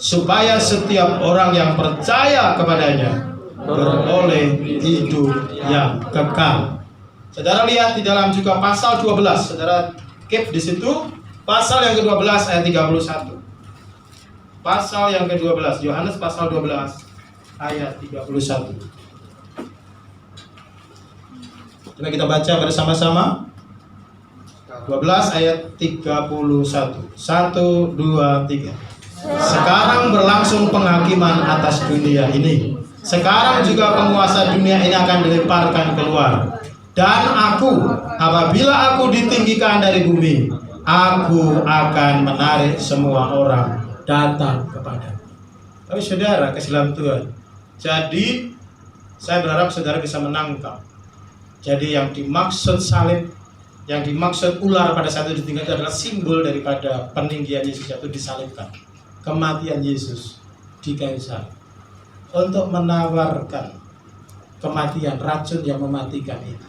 supaya setiap orang yang percaya kepadanya beroleh hidup yang kekal. Saudara lihat di dalam juga pasal 12, saudara keep di situ, pasal yang ke-12 ayat 31. Pasal yang ke-12, Yohanes pasal 12 ayat 31. Coba kita baca bersama-sama. 12 ayat 31. 1, 2, 3. Sekarang berlangsung penghakiman atas dunia ini. Sekarang juga penguasa dunia ini akan dilemparkan keluar. Dan aku, apabila aku ditinggikan dari bumi, aku akan menarik semua orang datang kepada. Tapi saudara, kasih dalam Tuhan. Jadi, saya berharap saudara bisa menangkap. Jadi yang dimaksud salib, yang dimaksud ular pada saat itu ditinggalkan adalah simbol daripada peninggian Yesus, yaitu disalibkan. Kematian Yesus di kayu salib untuk menawarkan kematian, racun yang mematikan itu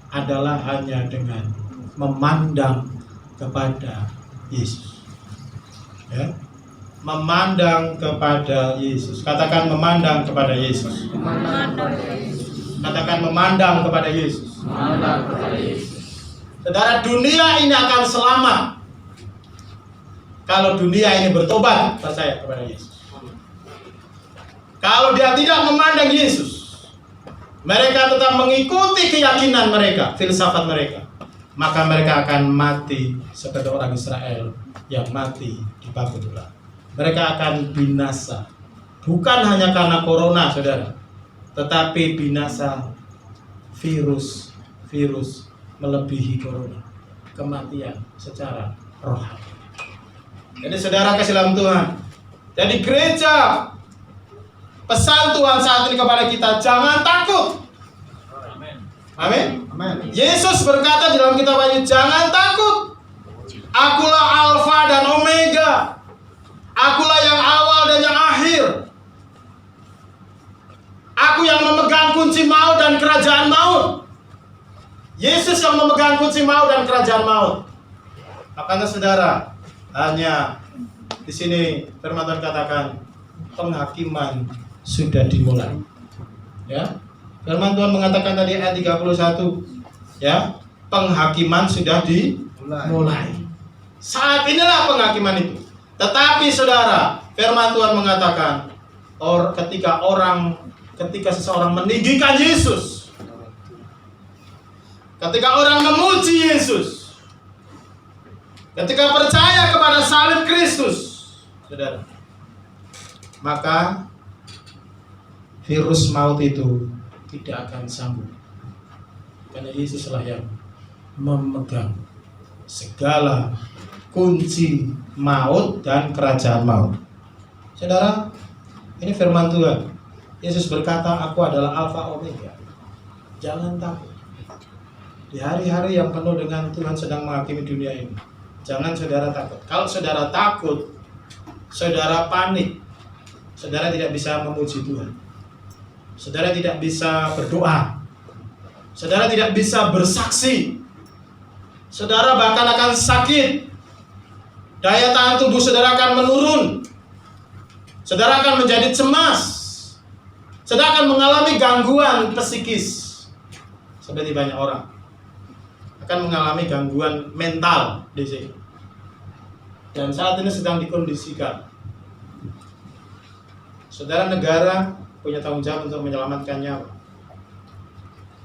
adalah hanya dengan memandang kepada Yesus. Ya? Memandang kepada Yesus. Katakan memandang kepada Yesus. Katakan memandang kepada Yesus. Saudara, dunia ini akan selamat kalau dunia ini bertobat percaya kepada Yesus. Kalau dia tidak memandang Yesus, mereka tetap mengikuti keyakinan mereka, filsafat mereka, maka mereka akan mati seperti orang Israel yang mati di batu ular. Mereka akan binasa, bukan hanya karena corona, saudara, tetapi binasa virus melebihi corona, kematian secara rohani. Jadi saudara kasih dalam Tuhan. Jadi gereja, pesan Tuhan saat ini kepada kita, jangan takut. Amin. Yesus berkata di dalam kitab Wahyu, jangan takut. Akulah Alfa dan Omega. Akulah yang awal dan yang akhir. Aku yang memegang kunci maut dan kerajaan maut. Yesus yang memegang kunci maut dan kerajaan maut. Makanya saudara, hanya di sini firman Tuhan katakan penghakiman sudah dimulai. Ya. Firman Tuhan mengatakan tadi ayat 31, ya, penghakiman sudah dimulai. Saat inilah penghakiman itu. Tetapi saudara, firman Tuhan mengatakan ketika seseorang meninggikan Yesus, ketika orang memuji Yesus, ketika percaya kepada salib Kristus, saudara, maka virus maut itu tidak akan sanggup. Karena Yesuslah yang memegang segala kunci maut dan kerajaan maut. Saudara, ini firman Tuhan. Yesus berkata, aku adalah Alfa Omega. Jangan takut. Di hari-hari yang penuh dengan Tuhan sedang menghakimi dunia ini, jangan saudara takut. Kalau saudara takut, saudara panik, saudara tidak bisa memuji Tuhan. Saudara tidak bisa berdoa. Saudara tidak bisa bersaksi. Saudara bahkan akan sakit. Daya tahan tubuh saudara akan menurun. Saudara akan menjadi cemas. Saudara akan mengalami gangguan psikis. Seperti banyak orang akan mengalami gangguan mental di sini. Dan saat ini sedang dikondisikan. Saudara, negara punya tanggung jawab untuk menyelamatkan nyawa.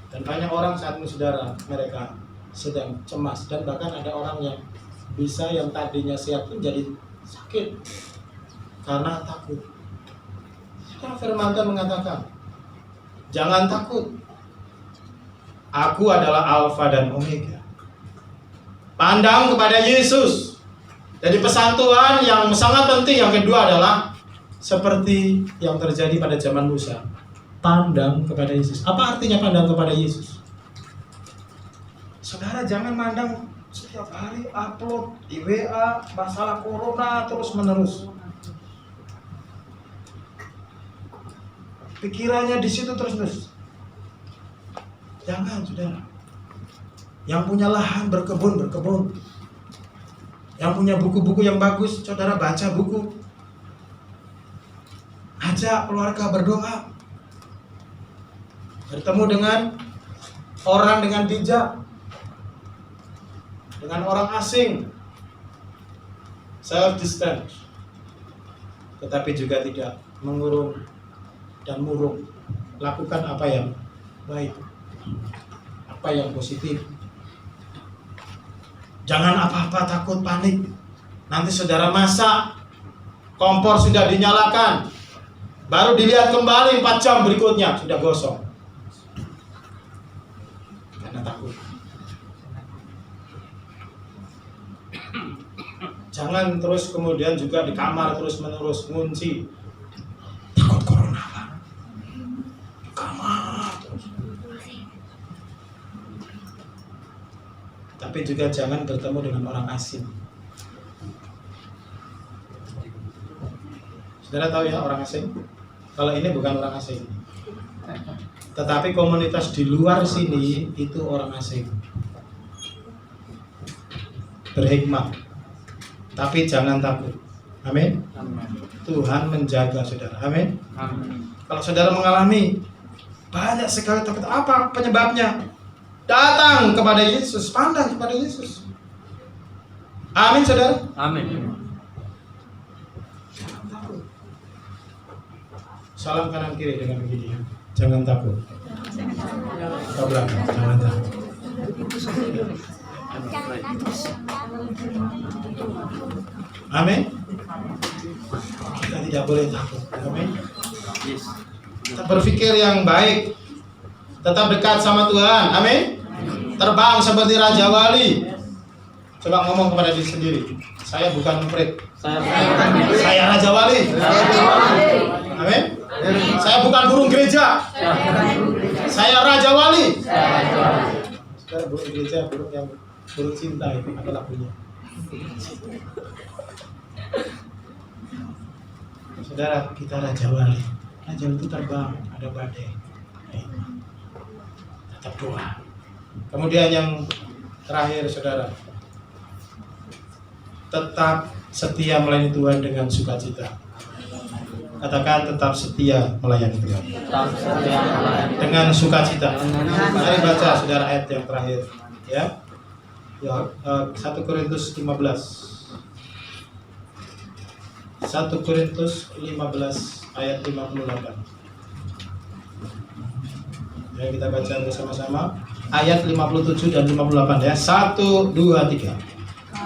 Dan banyak orang saat ini saudara, mereka sedang cemas. Dan bahkan ada orang yang bisa yang tadinya sehat pun jadi sakit karena takut. Karena firman Tuhan mengatakan, jangan takut. Aku adalah Alfa dan Omega. Pandang kepada Yesus. Jadi pesan Tuhan yang sangat penting yang kedua adalah seperti yang terjadi pada zaman Musa. Pandang kepada Yesus. Apa artinya pandang kepada Yesus? Saudara jangan mandang setiap hari upload di WA masalah corona terus menerus. Pikirannya di situ terus. Jangan, saudara. Yang punya lahan berkebun. Yang punya buku-buku yang bagus, saudara baca buku. ajak keluarga berdoa. Bertemu dengan orang dengan bijak, dengan orang asing, self distance, tetapi juga tidak mengurung dan murung. Lakukan apa yang baik, apa yang positif. Jangan apa-apa takut panik. Nanti saudara masak, kompor sudah dinyalakan, baru dilihat kembali 4 jam berikutnya sudah gosong. Karena takut. Jangan terus kemudian juga di kamar terus-menerus ngunci. Takut corona lah. Di kamar terus. Tapi juga jangan bertemu dengan orang asing. Saudara tahu ya orang asing? Kalau ini bukan orang asing, tetapi komunitas di luar sini itu orang asing. Berhikmat, tapi jangan takut. Amin. Tuhan menjaga saudara. Amin. Kalau saudara mengalami banyak sekali takut, apa penyebabnya? Datang kepada Yesus, pandang kepada Yesus. Amin saudara. Amin. Salam kanan kiri dengan begini ya. Jangan takut. Ke belakang, jangan takut. Amin. Kita tidak boleh takut. Amin. Kita berpikir yang baik. Tetap dekat sama Tuhan. Amin. Terbang seperti Raja Wali. Coba ngomong kepada diri sendiri. Saya bukan murid. Saya Raja Wali. Amin. Saya bukan burung gereja. Saya Raja Wali. Saudara, burung gereja, burung cinta itu ada lagunya. Saudara, kita Raja Wali. Raja itu terbang, ada badai. Tetap doa. Kemudian yang terakhir saudara, tetap setia melayani Tuhan dengan sukacita. Katakan tetap setia melayani Tuhan dengan sukacita. Mari baca saudara ayat yang terakhir ya. 1 Korintus 15. 1 Korintus 15 ayat 58. Ya, kita baca bersama-sama ayat 57 dan 58 ya. 1 2 3.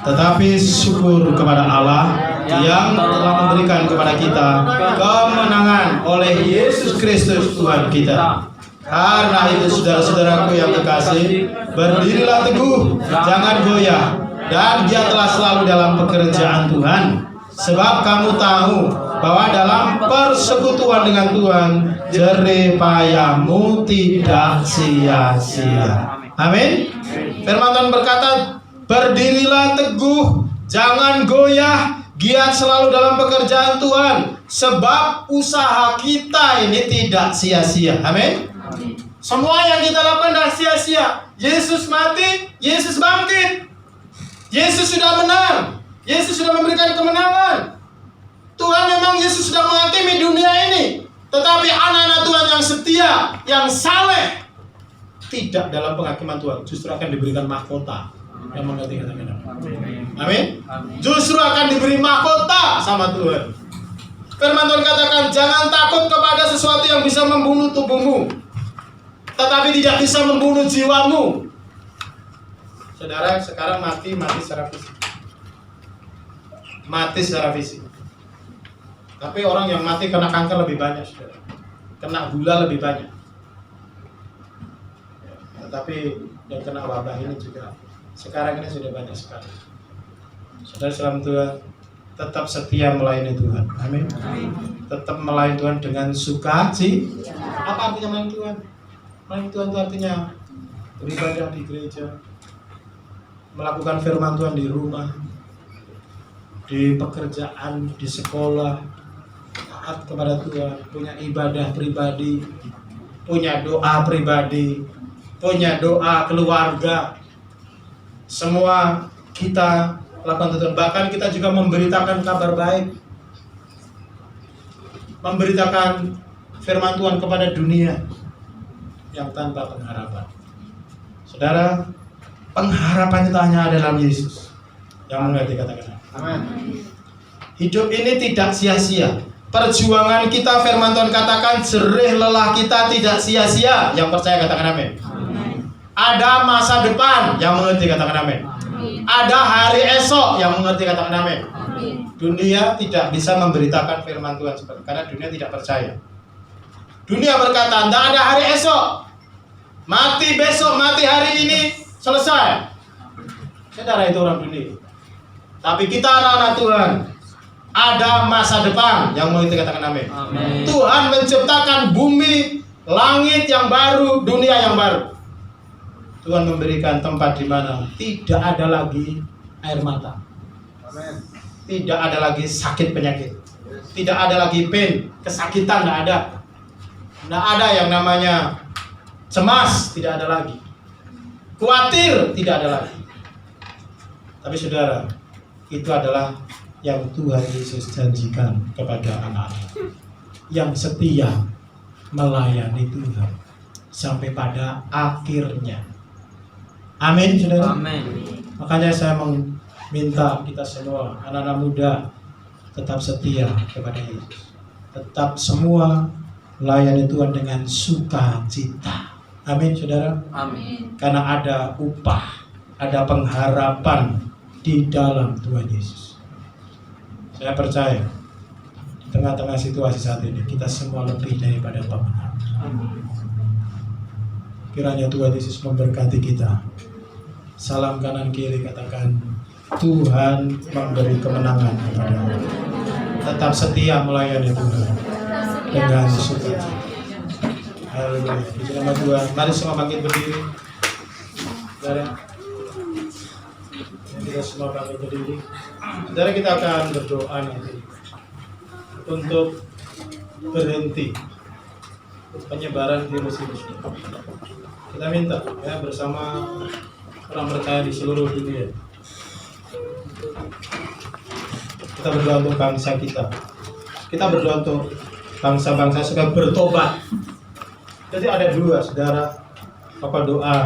Tetapi syukur kepada Allah yang telah memberikan kepada kita kemenangan oleh Yesus Kristus Tuhan kita. Karena itu saudara-saudaraku yang terkasih, berdirilah teguh, jangan goyah, dan giatlah selalu dalam pekerjaan Tuhan. Sebab kamu tahu bahwa dalam persekutuan dengan Tuhan, jerih payahmu tidak sia-sia. Amin. Firman Tuhan berkata, berdirilah teguh, jangan goyah, giat selalu dalam pekerjaan Tuhan, sebab usaha kita ini tidak sia-sia. Amin. Semua yang kita lakukan tidak sia-sia. Yesus mati, Yesus bangkit, Yesus sudah menang, Yesus sudah memberikan kemenangan. Tuhan memang Yesus sudah menghakimi dunia ini, tetapi anak-anak Tuhan yang setia, yang saleh, tidak dalam penghakiman Tuhan, justru akan diberikan mahkota. Yang mengerti kata-kata. Amin. Justru akan diberi mahkota sama Tuhan. Firman Tuhan katakan, jangan takut kepada sesuatu yang bisa membunuh tubuhmu, tetapi tidak bisa membunuh jiwamu. Saudara, sekarang mati secara fisik. Mati secara fisik. Tapi orang yang mati kena kanker lebih banyak, saudara. Kena gula lebih banyak. Tetapi yang kena wabah ini juga sekarang ini sudah banyak sekali. Saudara salam Tuhan, tetap setia melayani Tuhan. Amin. Tetap melayani Tuhan dengan sukacita. Apa artinya melayani Tuhan? Melayani Tuhan itu artinya beribadah di gereja, melakukan firman Tuhan di rumah, di pekerjaan, di sekolah, taat kepada Tuhan, punya ibadah pribadi, punya doa pribadi, punya doa keluarga. Semua kita lakukan Tuhan. Bahkan kita juga memberitakan kabar baik. memberitakan firman Tuhan kepada dunia yang tanpa pengharapan. Saudara, pengharapan itu hanya ada dalam Yesus. Yang mengerti katakan amin. Hidup ini tidak sia-sia. Perjuangan kita, firman Tuhan katakan, jerih lelah kita tidak sia-sia. Yang percaya katakan amin. Ada masa depan. Yang mengerti katakan amin. Ada hari esok. Yang mengerti katakan amin. Dunia tidak bisa memberitakan firman Tuhan seperti karena dunia tidak percaya. Dunia berkata, tidak ada hari esok. Mati besok, mati hari ini, selesai. Saudara, itu orang dunia. Tapi kita anak-anak Tuhan, ada masa depan. Yang mengerti katakan amin. Tuhan menciptakan bumi, langit yang baru, dunia yang baru. Tuhan memberikan tempat di mana tidak ada lagi air mata. Tidak ada lagi sakit penyakit. Tidak ada lagi pain, kesakitan tidak ada. Tidak ada yang namanya cemas, tidak ada lagi. Khawatir, tidak ada lagi. Tapi saudara, itu adalah yang Tuhan Yesus janjikan kepada anak-anak yang setia melayani Tuhan sampai pada akhirnya. Amin, saudara. Amin. Makanya saya meminta kita semua, anak-anak muda, tetap setia kepada Yesus. Tetap semua melayani Tuhan dengan sukacita. Amin, saudara. Amin. Karena ada upah, ada pengharapan di dalam Tuhan Yesus. Saya percaya di tengah-tengah situasi saat ini kita semua lebih daripada pemenang. Kiranya Tuhan Yesus memberkati kita. Salam kanan kiri katakan, Tuhan memberi kemenangan kepada kita. Tetap setia melayani Tuhan dengan sukacita. Haleluya. Puji nama Tuhan. Mari semua bangkit berdiri. Saudara, kita semua bangkit berdiri. Saudara, kita akan berdoa nanti untuk berhenti penyebaran virus ini. Kita minta ya bersama orang percaya di seluruh dunia. Kita berdoa untuk bangsa kita. Kita berdoa untuk bangsa-bangsa supaya bertobat. Jadi ada dua, saudara, apa doa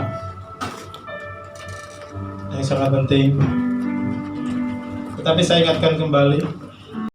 yang sangat penting. Tetapi saya ingatkan kembali,